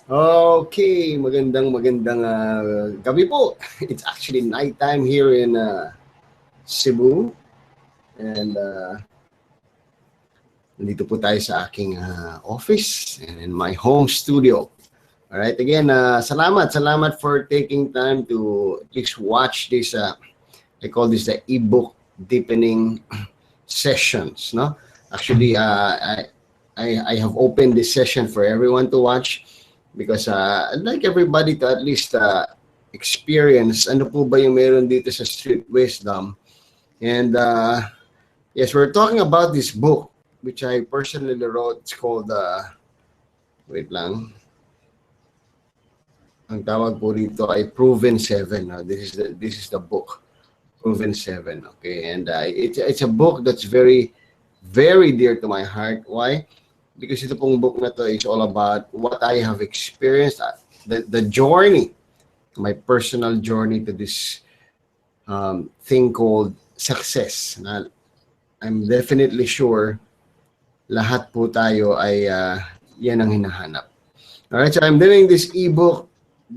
Okay, magandang gabi po. It's actually nighttime here in Cebu. And nandito po tayo sa aking office and in my home studio. All right, again, salamat for taking time to at least watch this, I call this the eBook deepening sessions, no? Actually, I have opened this session for everyone to watch because I'd like everybody to at least experience ano po ba yung meron dito sa Street Wisdom. And yes, we're talking about this book which I personally wrote. It's called, wait lang. Ang tawag po rito ay PROVEN7. This is the book, PROVEN7. Okay, and it's a book that's very dear to my heart. Why? Because ito pong book na to is all about what I have experienced, the journey, my personal journey to this thing called success. Na I'm definitely sure lahat po tayo ay yan ang hinahanap. Alright, so I'm doing this ebook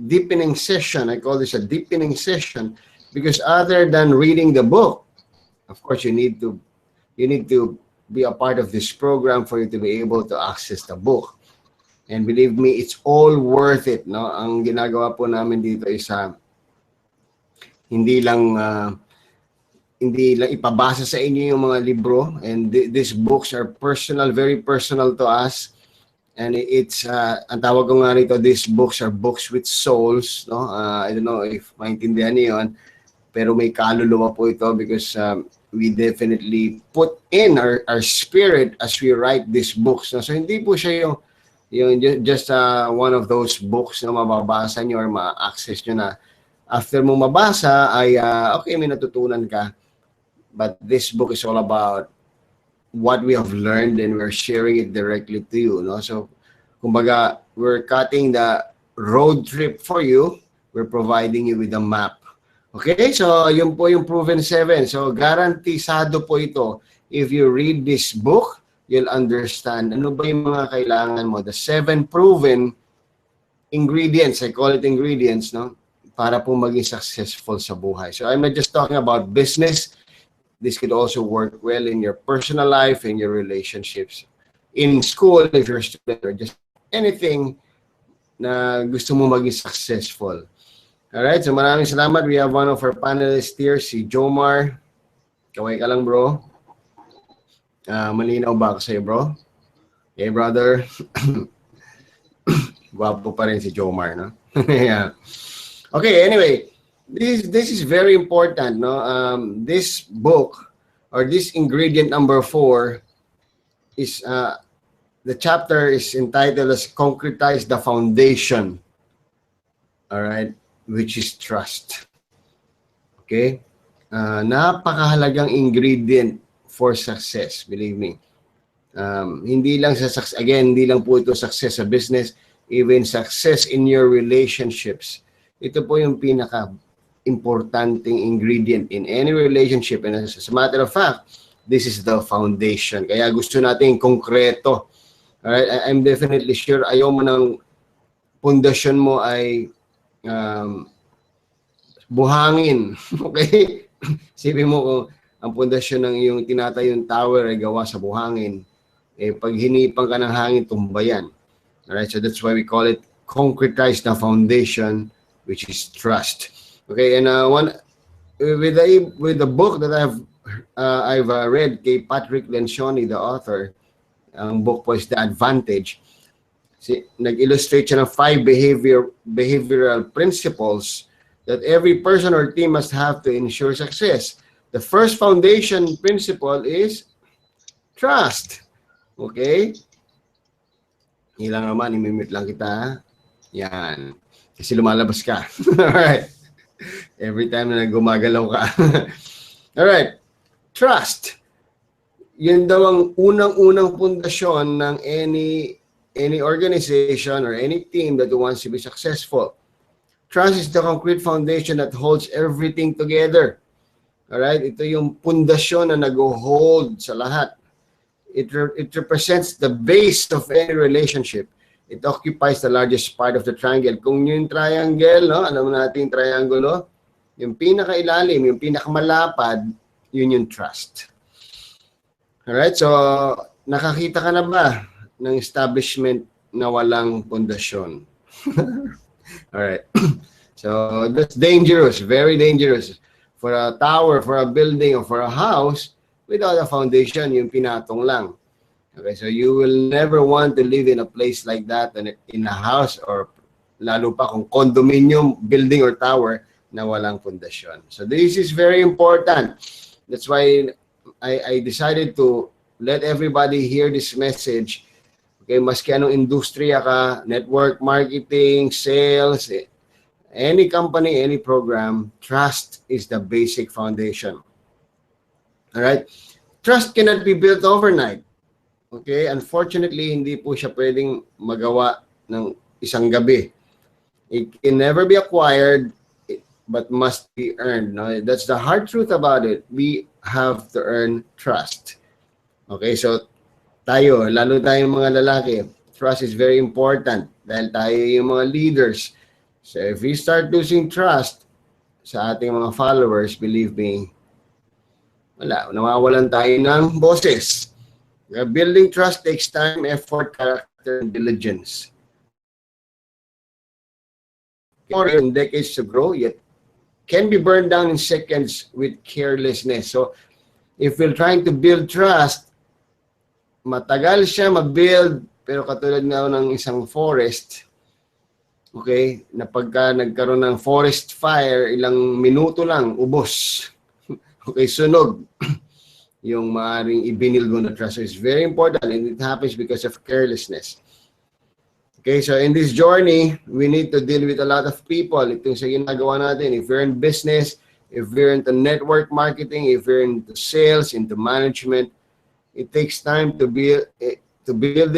deepening session. I call this a deepening session because other than reading the book, of course, you need to be a part of this program for you to be able to access the book. And believe me, it's all worth it. No, ang ginagawa po namin dito is hindi lang ipabasa sa inyo yung mga libro, and these books are personal, very personal to us. And it's ang tawag ko nga rito, these books are books with souls, no? I don't know if maintindihan niyo yun, pero may kaluluwa po ito because we definitely put in our spirit as we write these books. No? So hindi po siya yung just one of those books na mababasa niyo or ma-access niyo na after mo mabasa ay okay, may natutunan ka. But this book is all about what we have learned and we're sharing it directly to you. No? So, kumbaga, we're cutting the road trip for you. We're providing you with a map. Okay? So, yun po yung PROVEN7. So, garantisado po ito. If you read this book, you'll understand ano ba yung mga kailangan mo. The 7 proven ingredients, I call it ingredients, no? Para po maging successful sa buhay. So, I'm not just talking about business. This could also work well in your personal life, in your relationships, in school, if you're a student, or just anything na gusto mo maging successful. Alright, so maraming salamat. We have one of our panelists here, si Jomar. Kaway ka lang, bro. Malinaw ba ako sa'yo, bro? Hey, brother. Gwapo pa rin si Jomar, no? Yeah. Okay, anyway. This is very important, no? This book or this ingredient number 4 is the chapter is entitled as Concretize the Foundation. All right, which is trust. Okay, napakahalagang ingredient for success. Believe me. Hindi lang sa success. Again, hindi lang po ito success sa business. Even success in your relationships. Ito po yung importanting ingredient in any relationship, and as a matter of fact, this is the foundation. Kaya gusto natin konkreto. Alright, I'm definitely sure ayaw mo ng pundasyon mo ay buhangin. Okay? Sipin mo kung ang pundasyon ng iyong tinatayong tower ay gawa sa buhangin, eh pag hinipan ka ng hangin, tumba yan. Alright, so that's why we call it concretize the foundation, which is trust. Okay, and with the book that I've read kay Patrick Lencioni, the author, ang book po is The Advantage. Nag-illustrate siya ng 5 behavioral principles that every person or team must have to ensure success. The first foundation principle is trust. Okay? Ilang naman, imimit lang kita. Yan. Kasi lumalabas ka. Alright. Every time na gumagalaw ka. Alright. Trust. Yun daw ang unang-unang pundasyon ng any organization or any team that wants to be successful. Trust is the concrete foundation that holds everything together. Alright? Ito yung pundasyon na nag-hold sa lahat. It represents the base of any relationship. It occupies the largest part of the triangle. Kung yung triangle, no, alam mo natin yung triangle, yung pinakailalim, yung pinakamalapad, yun yung trust. Alright, so nakakita ka na ba ng establishment na walang pundasyon? Alright, so that's dangerous, very dangerous. For a tower, for a building, or for a house, without a foundation, yung pinatong lang. Okay, so you will never want to live in a place like that, in a house, or lalo pa kung condominium, building, or tower na walang pundasyon. So this is very important. That's why I decided to let everybody hear this message. Okay, maski anong industriya ka, network marketing, sales, any company, any program, trust is the basic foundation. All right? Trust cannot be built overnight. Okay, unfortunately, hindi po siya pwedeng magawa ng isang gabi. It can never be acquired, but must be earned. No? That's the hard truth about it. We have to earn trust. Okay, so tayo, lalo tayong mga lalaki, trust is very important dahil tayo yung mga leaders. So if we start losing trust sa ating mga followers, believe me, wala, nawawalan tayo ng boses. Building trust takes time, effort, character, and diligence. More than decades to grow, yet can be burned down in seconds with carelessness. So, if we're trying to build trust, matagal siya mag-build, pero katulad nga ng isang forest, okay, na pagka nagkaroon ng forest fire, ilang minuto lang, ubos. Okay, sunog. Yung maaaring ibinilgo na trust. So it's very important, and it happens because of carelessness. Okay, so in this journey, we need to deal with a lot of people. Itong sa ginagawa natin, if we're in business, if we're into network marketing, if we're into sales, into management, it takes time to build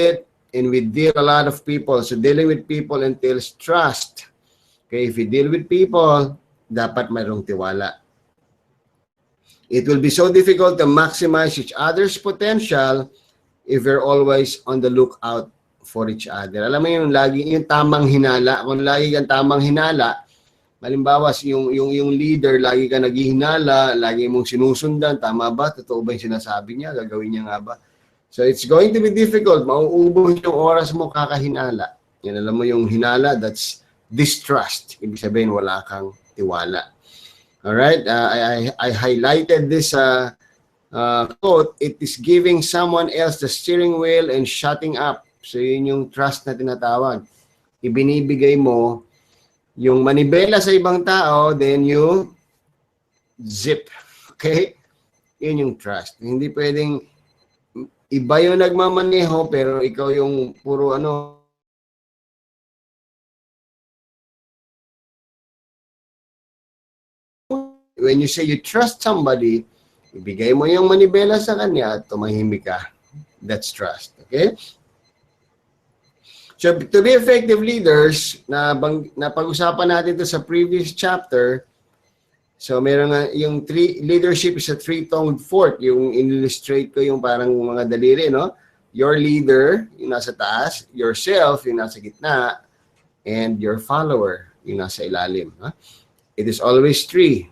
it, and we deal a lot of people. So dealing with people entails trust. Okay, if you deal with people, dapat mayroong tiwala. It will be so difficult to maximize each other's potential if we're always on the lookout for each other. Alam mo yung lagi yung tamang hinala. Kung lagi kang tamang hinala, halimbawa yung leader lagi ka naghihinala, lagi mong sinusundan, tama ba? Totoo ba yung sinasabi niya? Gagawin niya nga ba? So it's going to be difficult. Mauubos yung oras mo kakahinala. Yan, alam mo yung hinala, that's distrust. Ibig sabihin wala kang tiwala. All right, I highlighted this quote. It is giving someone else the steering wheel and shutting up. So yun yung trust na tinatawag. Ibinibigay mo yung manibela sa ibang tao, then you zip. Okay? Yun yung trust. Hindi pwedeng iba yung nagmamaneho pero ikaw yung puro ano. When you say you trust somebody, ibigay mo yung manibela sa kanya at tumahimik ka. That's trust. Okay? So, to be effective leaders, na pag-usapan natin ito sa previous chapter, so meron nga, yung leadership is a three-toned fork. Yung illustrate ko yung parang mga daliri, no? Your leader, yung nasa taas, yourself, yung nasa gitna, and your follower, yung nasa ilalim. Huh? It is always three.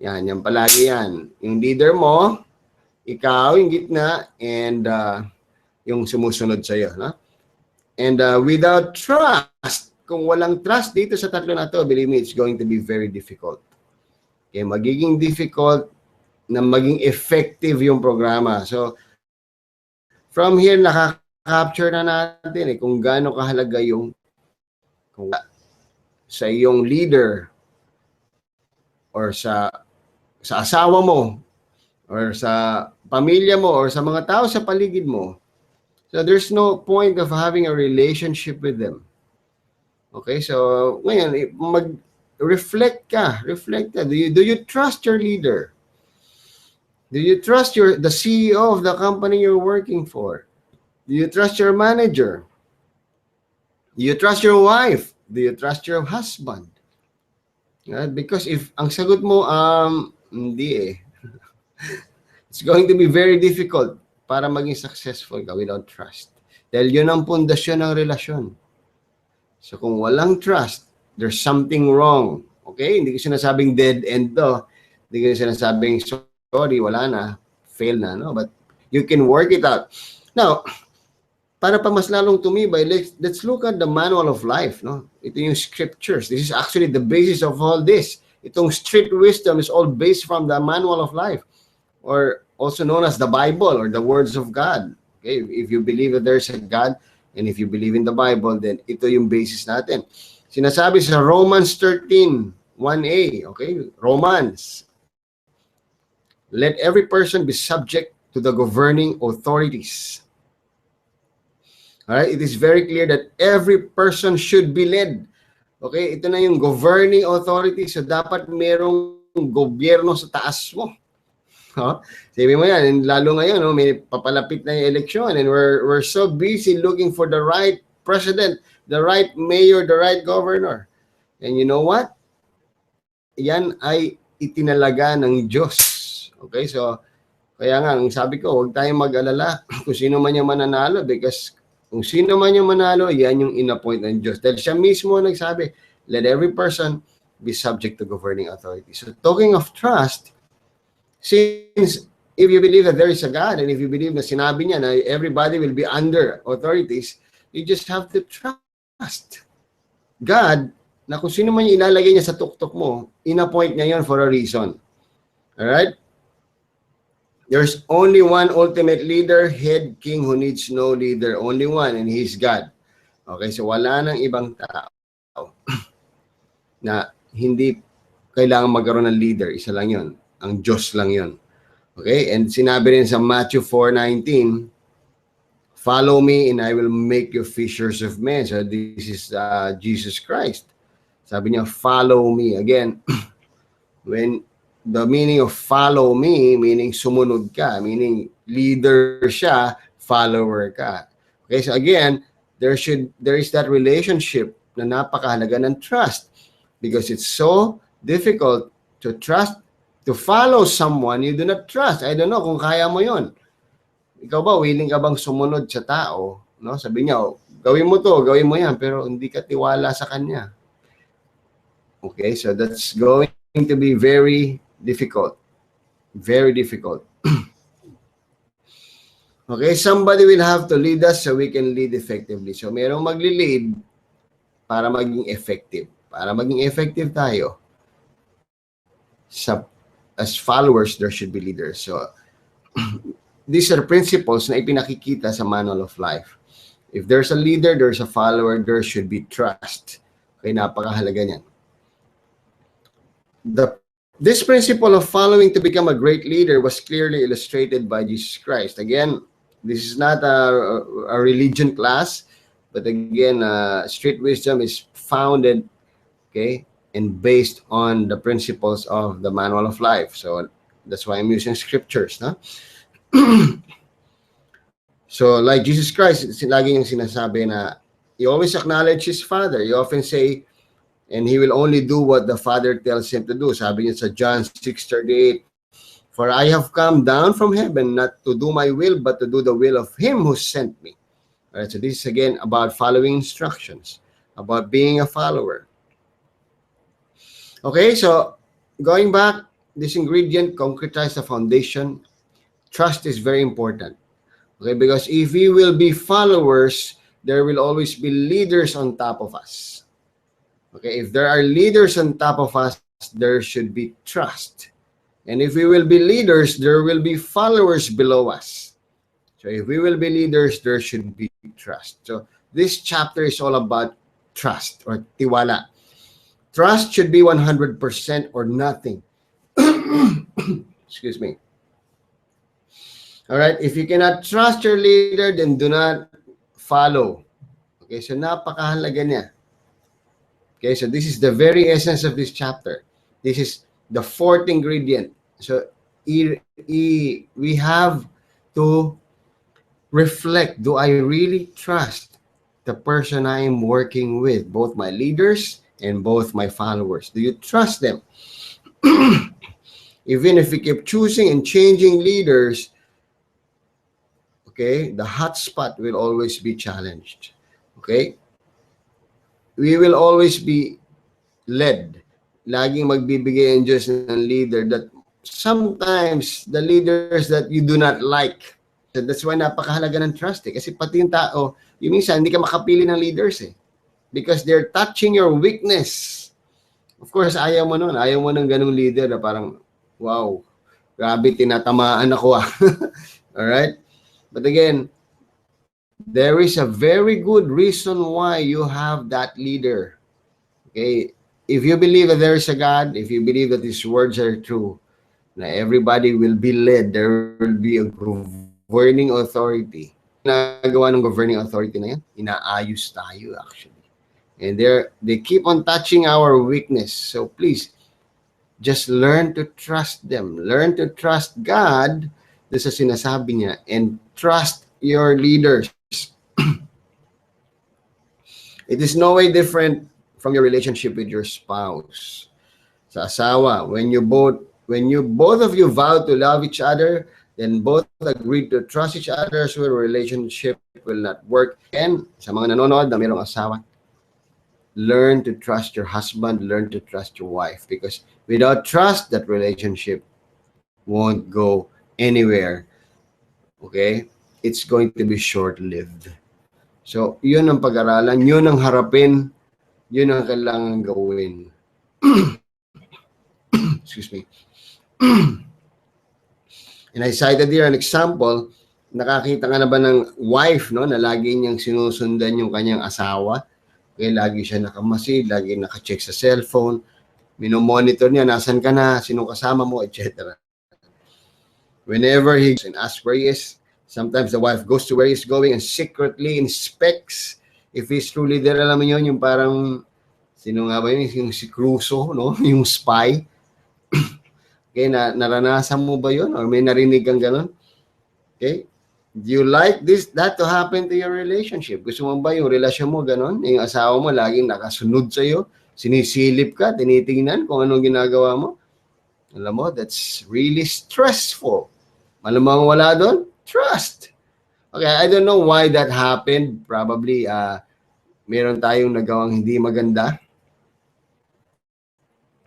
Yan palagi yan. Yung leader mo, ikaw, yung gitna, and yung sumusunod sa'yo. No? And without trust, kung walang trust dito sa tatlo na to, believe me, it's going to be very difficult. Okay, magiging difficult na maging effective yung programa. So, from here, nakaka-capture na natin kung gaano kahalaga yung sa iyong leader or sa asawa mo, or sa pamilya mo, or sa mga tao sa paligid mo. So there's no point of having a relationship with them. Okay, so ngayon, reflect ka. Do you trust your leader? Do you trust the CEO of the company you're working for? Do you trust your manager? Do you trust your wife? Do you trust your husband? Because if ang sagot mo, hindi it's going to be very difficult para maging successful ka without trust. Dahil yun ang pundasyon ng relasyon. So kung walang trust, there's something wrong. Okay? Hindi ko sinasabing dead end to. Hindi ko sinasabing sorry, wala na, fail na, no? But you can work it out. Now, para pa mas lalong tumibay, let's look at the manual of life, no? Ito yung scriptures. This is actually the basis of all this. Itong street wisdom is all based from the manual of life, or also known as the Bible or the words of God. Okay? If you believe that there's a God, and if you believe in the Bible, then ito yung basis natin. Sinasabi sa Romans 13:1a, okay? Romans. Let every person be subject to the governing authorities. All right? It is very clear that every person should be led. Okay? Ito na yung governing authority. So, dapat merong gobyerno sa taas mo. Huh? Sabi mo yan, and lalo ngayon, no, may papalapit na yung eleksyon, and we're so busy looking for the right president, the right mayor, the right governor. And you know what? Yan ay itinalaga ng Diyos. Okay, so kaya nga, ang sabi ko, huwag tayong mag-alala kung sino man yung mananalo, because kung sino man yung manalo, yan yung in-appoint ng Diyos. Dahil siya mismo nagsabi, let every person be subject to governing authority. So talking of trust, since if you believe that there is a God, and if you believe na sinabi niya na everybody will be under authorities, you just have to trust God na kung sino man yung ilalagay niya sa tuktok mo, in-appoint niya yon for a reason. Alright? There's only one ultimate leader, head king who needs no leader. Only one, and He's God. Okay, so wala nang ibang tao na hindi kailangan magkaroon ng leader. Isa lang yon. Ang Diyos lang yon. Okay? And sinabi rin sa Matthew 4:19, follow me and I will make you fishers of men. So this is Jesus Christ. Sabi niya, follow me. Again, when the meaning of follow me, meaning sumunod ka, meaning leader siya, follower ka. Okay, so again, there is that relationship na napakahalaga ng trust, because it's so difficult to trust, to follow someone you do not trust. I don't know kung kaya mo yon. Ikaw ba, willing ka bang sumunod sa tao? No? Sabi niya, oh, gawin mo to, gawin mo yan, pero hindi ka tiwala sa kanya. Okay, so that's going to be very difficult. Very difficult. Okay, somebody will have to lead us so we can lead effectively. So merong magli-lead para maging effective. Para maging effective tayo, as followers, there should be leaders. So these are principles na ipinakikita sa manual of life. If there's a leader, there's a follower, there should be trust. Okay, napakahalaga niyan. This principle of following to become a great leader was clearly illustrated by Jesus Christ. Again, this is not a religion class, but again, street wisdom is founded, okay, and based on the principles of the manual of life. So that's why I'm using scriptures, no? So like Jesus Christ, lagi niyang sinasabi na he always acknowledge his Father. He often say, and he will only do what the Father tells him to do. Sabi niya sa John 6:38, for I have come down from heaven not to do my will, but to do the will of him who sent me. All right, so this is again about following instructions, about being a follower. Okay, so going back, this ingredient concretizes the foundation. Trust is very important. Okay, because if we will be followers, there will always be leaders on top of us. Okay, if there are leaders on top of us, there should be trust. And if we will be leaders, there will be followers below us. So if we will be leaders, there should be trust. So this chapter is all about trust or tiwala. Trust should be 100% or nothing. Excuse me. All right, if you cannot trust your leader, then do not follow. Okay, so napakahalaga niya. Okay, so this is the very essence of this chapter. This is the fourth ingredient. So we have to reflect, do I really trust the person I am working with, both my leaders and both my followers? Do you trust them? Even if we keep choosing and changing leaders, Okay? The hot spot will always be challenged. Okay? We will always be led. Laging magbibigay ang Diyos ng leader that sometimes the leaders that you do not like. That's why napakahalaga ng trust eh. Kasi pati yung tao, yung minsan hindi ka makapili ng leaders eh. Because they're touching your weakness. Of course, ayaw mo nun. Ayaw mo ng ganung leader na parang, wow, grabe, tinatamaan ako ah. Alright? But again, there is a very good reason why you have that leader. Okay? If you believe that there is a God, if you believe that His words are true, na everybody will be led, there will be a governing authority. Nagawa ng governing authority na yan, inaayos tayo actually. And they keep on touching our weakness. So please, just learn to trust them. Learn to trust God doon sa sinasabi niya and trust your leaders. It is no way different from your relationship with your spouse. Sa asawa, when you both of you vow to love each other, then both agree to trust each other, so your relationship will not work. And sa mga nanonood na mayroong asawa, learn to trust your husband, learn to trust your wife, because without trust, that relationship won't go anywhere. Okay? It's going to be short-lived. So, yun ang pag-aralan, yun ang harapin, yun ang kailangan gawin. Excuse me. And I cited here an example, nakakita ka na ba ng wife, no, na lagi niyang sinusundan yung kanyang asawa? Okay, lagi siya nakamasid, lagi naka-check sa cellphone, minomonitor niya, nasan ka na, sino kasama mo, etc. Whenever he goes and asks where he is, sometimes the wife goes to where he's going and secretly inspects if he's truly there. Alam mo yun, yung parang, sino nga ba yun, yung si Crusoe, no? Yung spy. Okay, naranasan mo ba yun? Or may narinig kang ganun? Okay? Do you like that to happen to your relationship? Gusto mo ba yung relasyon mo ganun? Yung asawa mo laging nakasunod sa'yo, sinisilip ka, tinitingnan kung anong ginagawa mo? Alam mo, that's really stressful. Malamang wala doon? Trust. Okay, I don't know why that happened. Probably, meron tayong nagawang hindi maganda.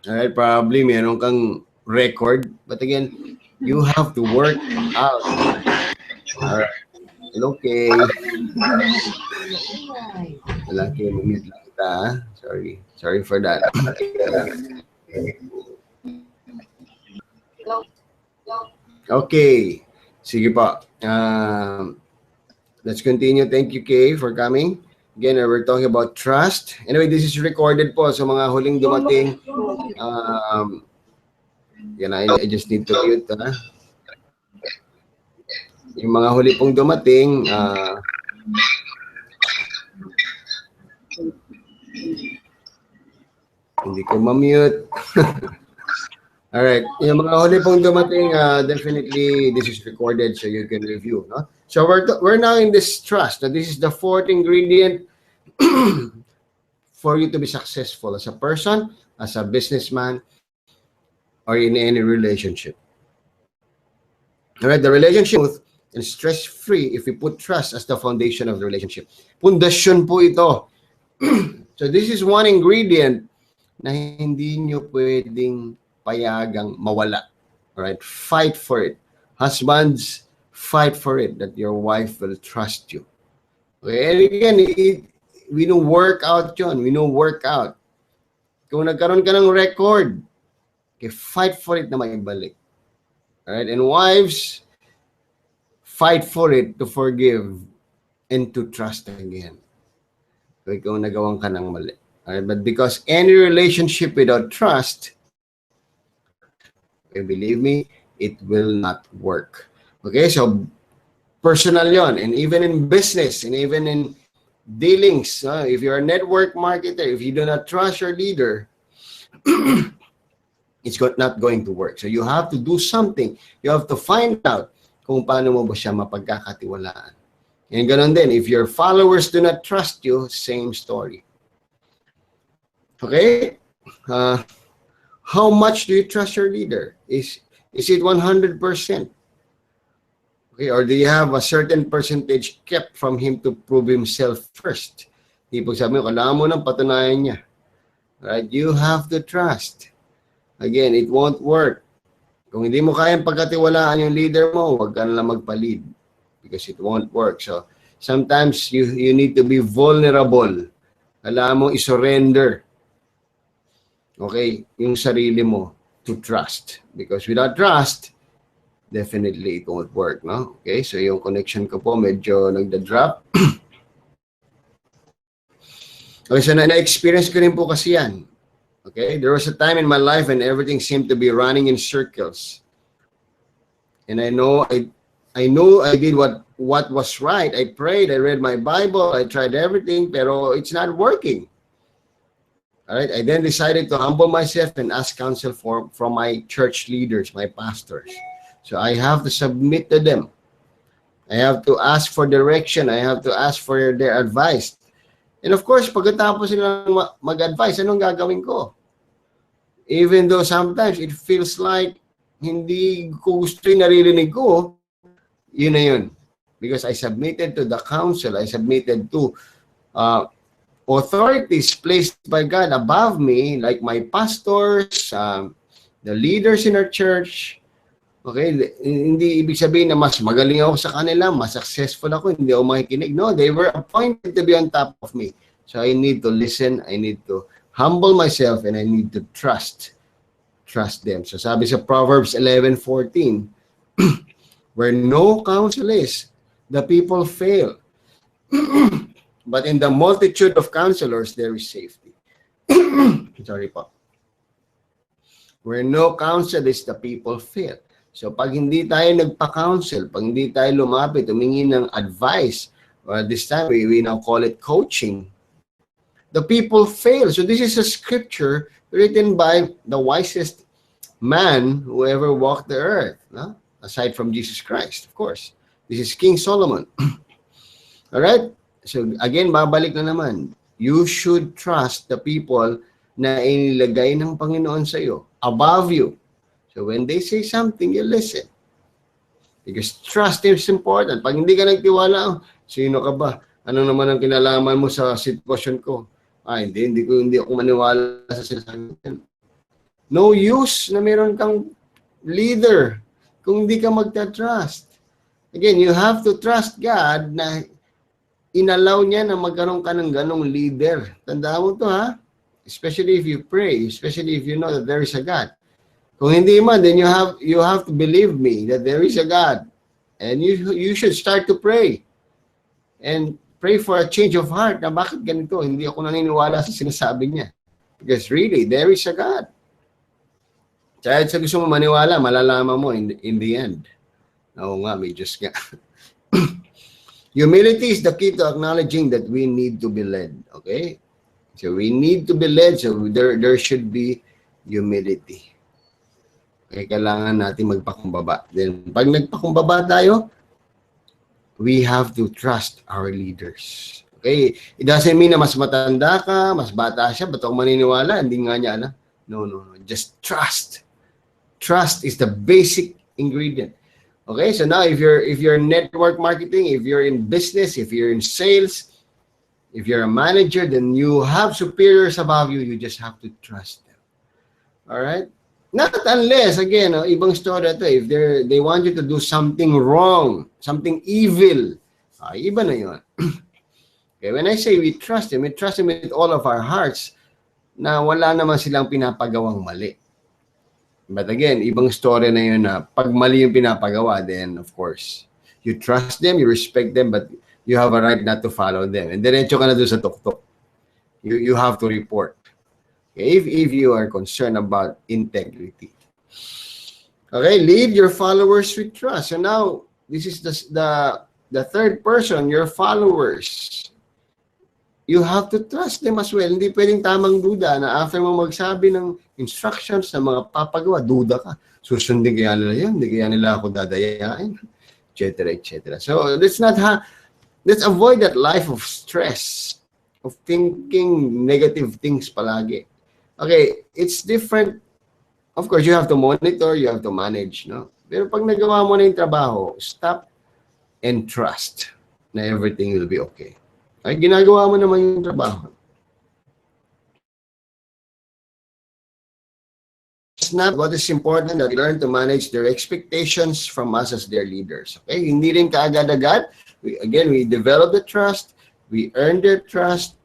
Alright, probably meron kang record. But again, you have to work out. Alright. Okay. Lalaki, lumit lang kita. Sorry. Sorry for that. Okay. Sige po. Let's continue. Thank you, Kay, for coming. Again, we're talking about trust. Anyway, this is recorded po. So, mga huling dumating. Yan, I just need to mute. Yung mga huli pong dumating, hindi ko ma-mute. Alright, yung mga huli pong dumating, definitely this is recorded so you can review. No? So we're now in this trust. Now, this is the fourth ingredient for you to be successful as a person, as a businessman, or in any relationship. Alright, the relationship and stress-free if we put trust as the foundation of the relationship. Pundasyon po ito. So this is one ingredient na hindi nyo pwedeng payagang mawala. Alright? Fight for it. Husbands, fight for it that your wife will trust you. Okay? And again, we know workout yun. We know workout. Kung nagkaroon ka ng record, okay, fight for it na maibalik. Alright? And wives, fight for it to forgive and to trust again. So, ikaw nagawang ka ng mali. Alright? But because any relationship without trust, okay, believe me, it will not work. Okay? So, personal yon. And even in business, and even in dealings, if you're a network marketer, if you do not trust your leader, it's not going to work. So, you have to do something. You have to find out kung paano mo ba siya mapagkakatiwalaan. And ganun din, if your followers do not trust you, same story. Okay? How much do you trust your leader? Is it 100%? Okay, or do you have a certain percentage kept from him to prove himself first? Tipong sabi mo, kailangan mo nang patunayan niya. Right? You have to trust. Again, it won't work. Kung hindi mo kayang pagkatiwalaan yung leader mo, huwag ka nalang magpa-lead because it won't work. So, sometimes you need to be vulnerable. Kailangan mo i-surrender. Okay? Yung sarili mo to trust. Because without trust, definitely it won't work, no? Okay? So, yung connection ko po medyo nagda-drop. Okay, so na-experience ko rin po kasi yan. Okay, there was a time in my life when everything seemed to be running in circles. And I know I did what was right. I prayed, I read my Bible, I tried everything, pero it's not working. All right, I then decided to humble myself and ask counsel from my church leaders, my pastors. So I have to submit to them. I have to ask for direction. I have to ask for their advice. And of course, pagkatapos silang mag-advise, anong gagawin ko? Even though sometimes it feels like hindi ko gusto yung naririnig ko, yun na yun. Because I submitted to the council, I submitted to authorities placed by God above me, like my pastors, the leaders in our church. Okay, hindi ibig sabihin na mas magaling ako sa kanila, mas successful ako, hindi ako makikinig. No, they were appointed to be on top of me. So I need to listen, I need to humble myself, and I need to trust them. So sabi sa Proverbs 11:14, where no counsel is, the people fail. But in the multitude of counselors, there is safety. Sorry po. Where no counsel is, the people fail. So pag hindi tayo nagpa-counsel, pag hindi tayo lumapit, humingi ng advice, or this time we now call it coaching, the people fail. So this is a scripture written by the wisest man who ever walked the earth, no? Aside from Jesus Christ, of course. This is King Solomon. All right? So again, babalik na naman. You should trust the people na inilagay ng Panginoon sa iyo, above you. So when they say something, you listen. Because trust is important. Pag hindi ka nagtiwala, sino ka ba? Ano naman ang kinalaman mo sa sitwasyon ko? Hindi ako maniwala sa sinasabi. No use na meron kang leader kung hindi ka magta-trust. Again, you have to trust God na inalaw niya na magkaroon ka ng ganong leader. Tandaan mo to, ha? Especially if you pray, especially if you know that there is a God. Kung hindi man, then you have to believe me that there is a God. And you should start to pray. And pray for a change of heart na bakit ganito? Hindi ako naniniwala sa sinasabi niya. Because really, there is a God. Kahit sa gusto mo maniwala, malalaman mo in the end. Oo nga, may Diyos nga. Humility is the key to acknowledging that we need to be led. Okay? So we need to be led. So there should be humility. Okay, kailangan natin magpakumbaba. Then, pag nagpakumbaba tayo, we have to trust our leaders. Okay? It doesn't mean na mas matanda ka, mas bata siya, ba't ako maniniwala? Hindi nga niya alam. No. Just trust. Trust is the basic ingredient. Okay? So now, if you're in network marketing, if you're in business, if you're in sales, if you're a manager, then you have superiors above you. You just have to trust them. All right? Not unless, again, ibang story ito, if they want you to do something wrong, something evil, iba na yun. Okay, when I say we trust Him with all of our hearts, na wala naman silang pinapagawang mali. But again, ibang story na yun na pag mali yung pinapagawa, then of course, you trust them, you respect them, but you have a right not to follow them. And diretso ka na doon sa tuktok. You have to report. If you are concerned about integrity. Okay, lead your followers with trust. So now, this is the third person, your followers. You have to trust them as well. Hindi pwedeng tamang duda na after mo magsabi ng instructions na mga papagawa, duda ka. Susundin kaya nila yun, hindi kaya nila ako dadayain, etc., etc. So, let's avoid that life of stress, of thinking negative things palagi. Okay, it's different. Of course, you have to monitor, you have to manage, no? Pero pag nagawa mo na yung trabaho, stop and trust na everything will be okay. Ay, ginagawa mo naman yung trabaho. It's not what is important that we learn to manage their expectations from us as their leaders. Okay? Hindi rin kaagad-agad. We develop the trust, we earn their trust,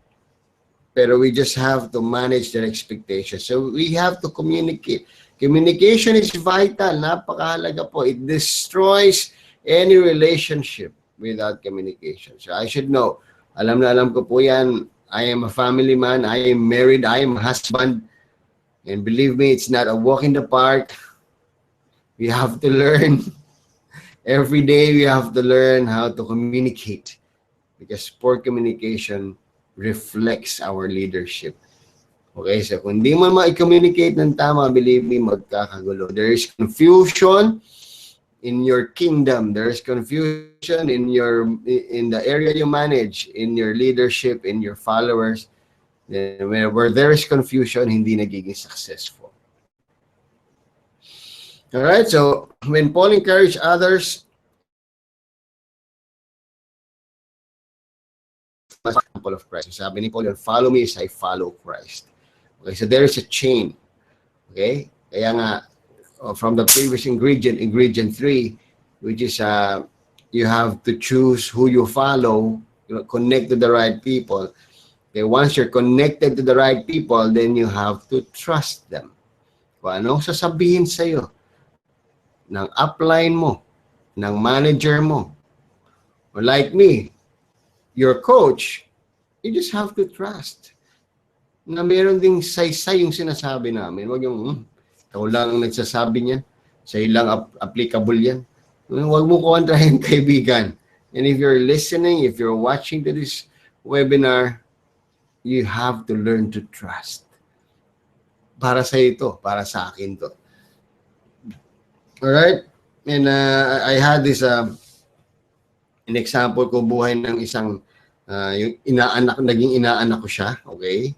pero we just have to manage their expectations. So we have to communicate. Communication is vital. Napakahalaga po. It destroys any relationship without communication. So I should know. Alam na alam ko po yan. I am a family man. I am married. I am a husband. And believe me, it's not a walk in the park. We have to learn. Every day we have to learn how to communicate. Because poor communication reflects our leadership. Okay, so kung di mo ma-communicate ng tama, believe me, magkakagulo. There is confusion in your kingdom. There is confusion in the area you manage, in your leadership, in your followers. Where there is confusion, hindi nagiging successful. All right, so when Paul encouraged others, example of Christ. Sabi ni Paul, follow me as I follow Christ. Okay, so there is a chain. Okay? Kaya nga, from the previous ingredient 3, which is you have to choose who you follow, connect to the right people. Okay, once you're connected to the right people, then you have to trust them. Kung anong sasabihin sa'yo ng upline mo, ng manager mo, or like me, your coach, you just have to trust na meron ding say-say yung sinasabi namin. Huwag yung, ikaw lang ang nagsasabi niyan. Sa'yo lang applicable yan. Huwag mo kontrahin, kaibigan. And if you're listening, if you're watching to this webinar, you have to learn to trust. Para sa ito, para sa akin to. Alright? And I had this an example ko buhay ng isang yung naging inaanak ko siya, okay?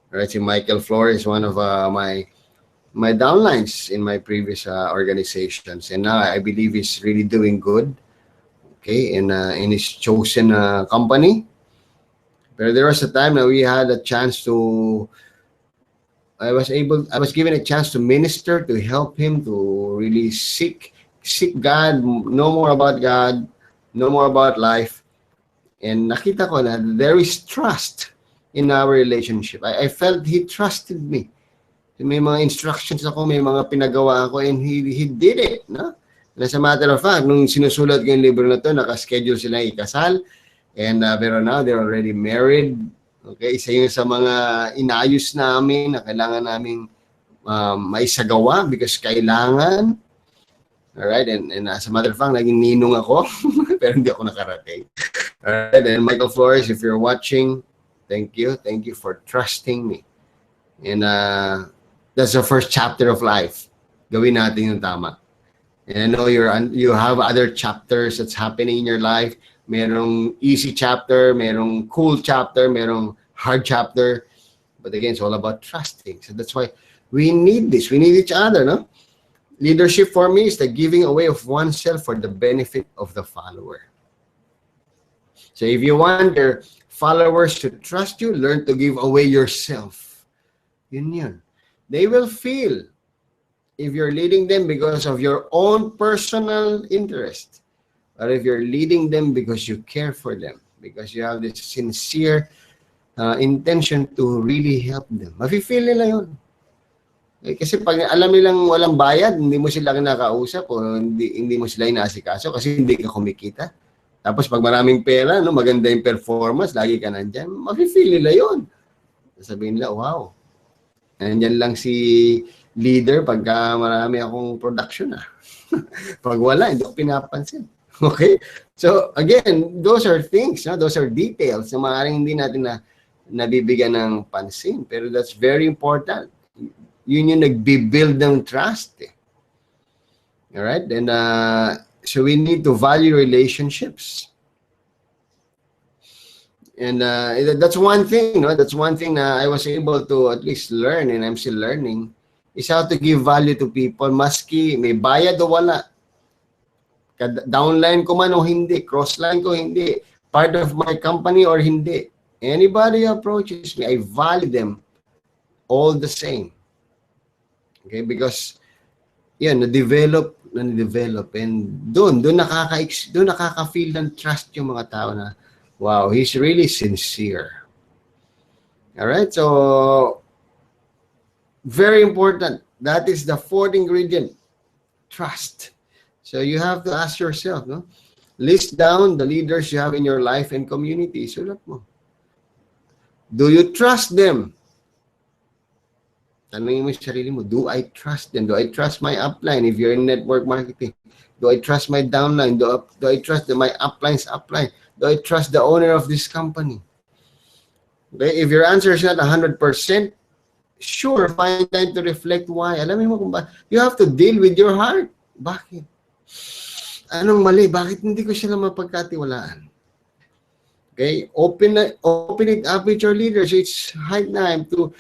Alright, si Michael Flores, one of my downlines in my previous organizations, and now I believe he's really doing good, okay, in his chosen company. But there was a time that we had a chance to, I was given a chance to minister, to help him to really seek God, know more about God, know more about life. And nakita ko na there is trust in our relationship. I felt he trusted me. May mga instructions ako, may mga pinagawa ako, and he did it. No? And as a matter of fact, nung sinusulat ko yung libro na to, nakaschedule sila ikasal. And pero now, they're already married. Okay, isa yun sa mga inayos namin na kailangan naming maisagawa because kailangan. Alright, and as a matter of fact, naging ninong ako, pero hindi ako nakarating. Alright, and Michael Flores, if you're watching, thank you. Thank you for trusting me. And that's the first chapter of life. Gawin natin yung tama. And I know you have other chapters that's happening in your life. Merong easy chapter, merong cool chapter, merong hard chapter. But again, it's all about trusting. So that's why we need this. We need each other, no? Leadership for me is the giving away of oneself for the benefit of the follower. So if you want your followers to trust you, learn to give away yourself. Yun. They will feel if you're leading them because of your own personal interest, or if you're leading them because you care for them, because you have this sincere intention to really help them. Mafe-feel nila yun. Kasi pag alam nilang walang bayad, hindi mo sila kinakausap o hindi mo sila inaasikaso kasi hindi ka kumikita. Tapos pag maraming pera, no, maganda yung performance, lagi ka nandyan, mafe-feel nila yun. Sabihin nila, wow. Nandyan lang si leader pagka marami akong production. Pag wala, hindi ko pinapansin. Okay? So again, those are things, no? Those are details na maaaring hindi natin nabibigyan ng pansin. Pero that's very important. Yun yung nagbibuild ng trust. Alright? And so we need to value relationships. And that's one thing, no? That's one thing na I was able to at least learn, and I'm still learning, is how to give value to people maski may bayad o wala. Downline ko man o hindi, crossline ko hindi, part of my company or hindi. Anybody approaches me, I value them all the same. Okay, because yan, na-develop, and doon nakaka-feel ng trust yung mga tao na, wow, he's really sincere. All right, so very important. That is the fourth ingredient, trust. So you have to ask yourself, no? List down the leaders you have in your life and community. Sulat mo. Do you trust them? Tanungin mo yung sarili mo, do I trust them? Do I trust my upline if you're in network marketing? Do I trust my downline? Do I trust my upline's upline? Do I trust the owner of this company? Okay, if your answer is not 100%, sure, find time to reflect why. Alam mo kung ba, you have to deal with your heart. Bakit? Anong mali? Bakit hindi ko sila mapagkatiwalaan? Okay, open it up with your leaders. It's high time to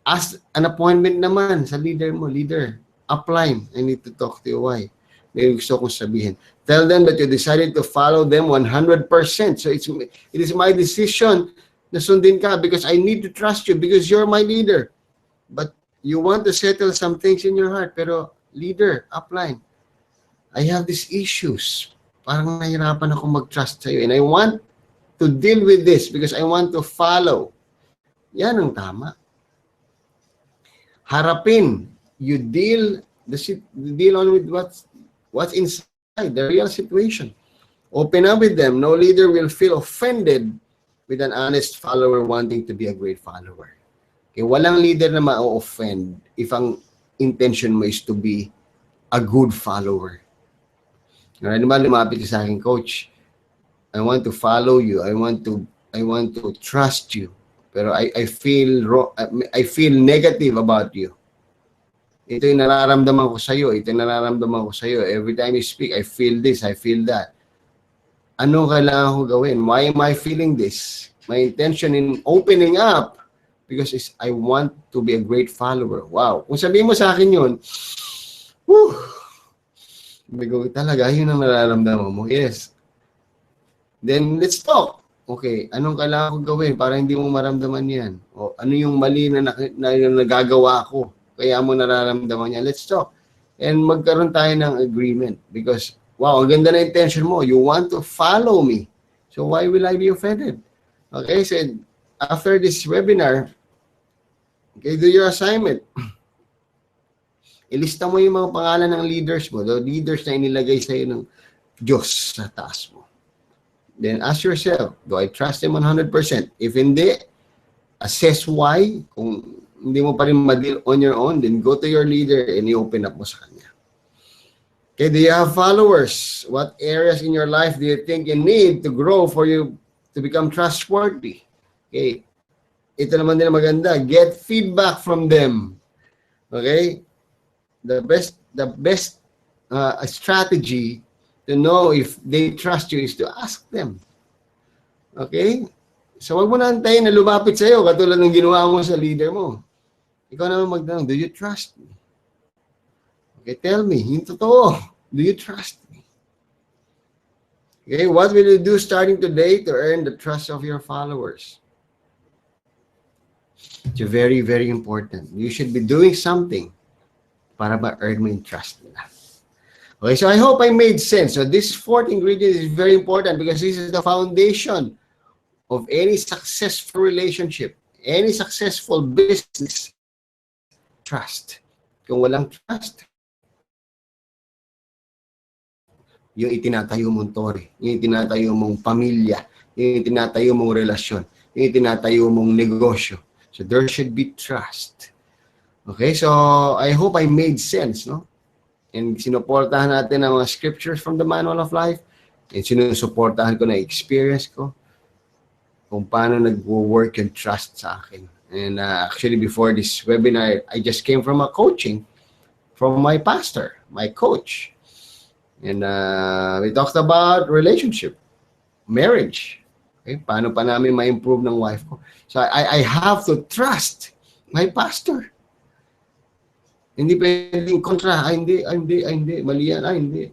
ask an appointment naman sa leader mo. Leader, upline, I need to talk to you. Why? May gusto kong sabihin. Tell them that you decided to follow them 100%. So it is my decision na sundin ka because I need to trust you because you're my leader. But you want to settle some things in your heart. Pero leader, upline, I have these issues. Parang nahirapan ako mag-trust sa'yo. And I want to deal with this because I want to follow. Yan ang tama. Harapin. You deal on with what's inside, the real situation. Open up with them. No leader will feel offended with an honest follower wanting to be a great follower. Okay, walang leader na ma-offend if ang intention mo is to be a good follower. Alright, naman lumapit sa akin, coach, I want to follow you. I want to trust you. Pero I feel negative about you. Ito yung nararamdaman ko sa iyo. Every time you speak, I feel this, I feel that. Ano kailangan ko gawin? Why am I feeling this? My intention in opening up because I want to be a great follower. Wow. Kung sabihin mo sa akin yun, bigo talaga, yun ang nararamdaman mo. Yes. Then, let's talk. Okay, anong kailangan ko gawin para hindi mo maramdaman yan? O ano yung mali na nagagawa ko? Kaya mo nararamdaman yan. Let's talk. And magkaroon tayo ng agreement because, wow, ang ganda na intention mo. You want to follow me. So why will I be offended? Okay, so after this webinar, okay, do your assignment. Ilista mo yung mga pangalan ng leaders mo, the leaders na inilagay sa'yo ng Diyos sa taas mo. Then ask yourself, do I trust them 100%? If hindi, assess why. Kung hindi mo pa rin ma-deal on your own, then go to your leader and i-open up mo sa kanya. Okay, do you have followers? What areas in your life do you think you need to grow for you to become trustworthy? Okay, ito naman din maganda. Get feedback from them. Okay, the best strategy to know if they trust you is to ask them. Okay? So, wag mo na antayin na lumapit sa'yo katulad ng ginawa mo sa leader mo. Ikaw naman magtanong, do you trust me? Okay, tell me, yung totoo, do you trust me? Okay, what will you do starting today to earn the trust of your followers? It's very, very important. You should be doing something para ma-earn mo yung trust nila. Okay, so I hope I made sense. So this fourth ingredient is very important because this is the foundation of any successful relationship, any successful business. Trust. Kung walang trust, yung itinatayo mong tore, yung itinatayo mong pamilya, yung itinatayo mong relasyon, yung itinatayo mong negosyo. So there should be trust. Okay, so I hope I made sense, no? And sinuportahan natin ang mga scriptures from the Manual of Life. And sinusuportahan ko na experience ko kung paano nag-work yung trust sa akin. And actually, before this webinar, I just came from a coaching from my pastor, my coach. And we talked about relationship, marriage. Okay? Paano pa namin ma-improve ng wife ko. So I have to trust my pastor. Hindi pwedeng kontra, hindi, mali yan, hindi.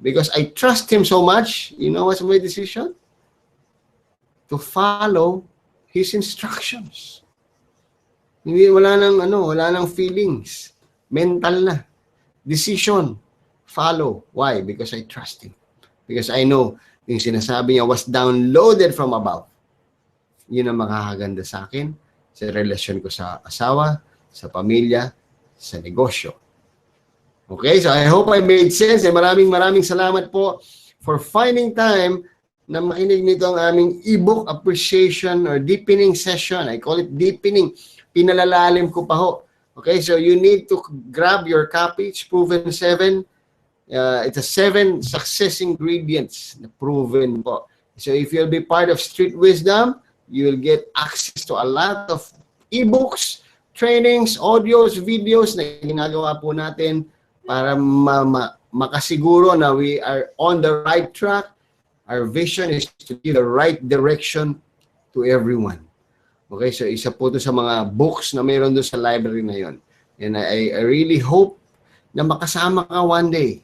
Because I trust him so much, you know what's my decision? To follow his instructions. Hindi, wala nang feelings. Mental na. Decision. Follow. Why? Because I trust him. Because I know yung sinasabi niya was downloaded from above. Yun ang makakaganda sa akin, sa relasyon ko sa asawa, sa pamilya, sa negosyo. Okay, so I hope I made sense. Maraming salamat po for finding time na makinig nito ang aming ebook appreciation or deepening session. I call it deepening. Pinalalalim ko pa ho. Okay, so you need to grab your copy. It's PROVEN7. It's a 7 success ingredients na proven po. So if you'll be part of Street Wisdom, you will get access to a lot of ebooks, trainings, audios, videos na ginagawa po natin para makasiguro na we are on the right track. Our vision is to give the right direction to everyone. Okay, so isa po ito sa mga books na mayroon doon sa library na yon. And I really hope na makasama ka one day.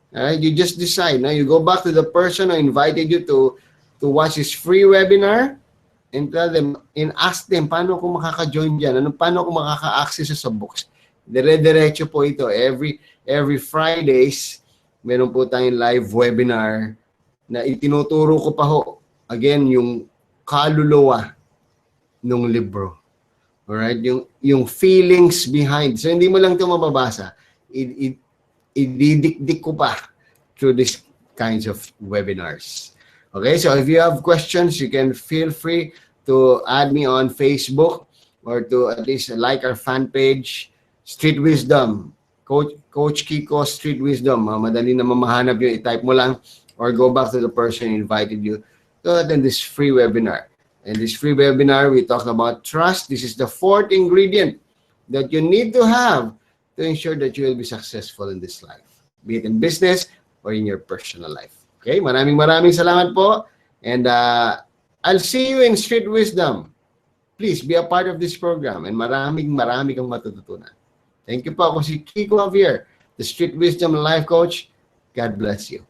Alright, you just decide. No? You go back to the person who invited you to watch his free webinar and tell them and ask them paano ko makaka-join dyan, paano ko makaka-access sa books. Dire-diretso po ito. Every Fridays, meron po tayong live webinar na itinuturo ko pa ho, again, yung kaluluwa ng libro. Alright? Yung feelings behind. So, hindi mo lang ito mababasa. Ididikdik ko pa through these kinds of webinars. Okay? So, if you have questions, you can feel free to add me on Facebook or to at least like our fan page, Street Wisdom. Coach Kiko, Street Wisdom. Madali na mamahanap yun. I-type mo lang or go back to the person who invited you to attend this free webinar. In this free webinar, we talk about trust. This is the 4th ingredient that you need to have to ensure that you will be successful in this life, be it in business or in your personal life. Okay? Maraming salamat po. And I'll see you in Street Wisdom. Please be a part of this program and marami kang matututunan. Thank you po. Ako si Kiko Javier, the Street Wisdom Life Coach. God bless you.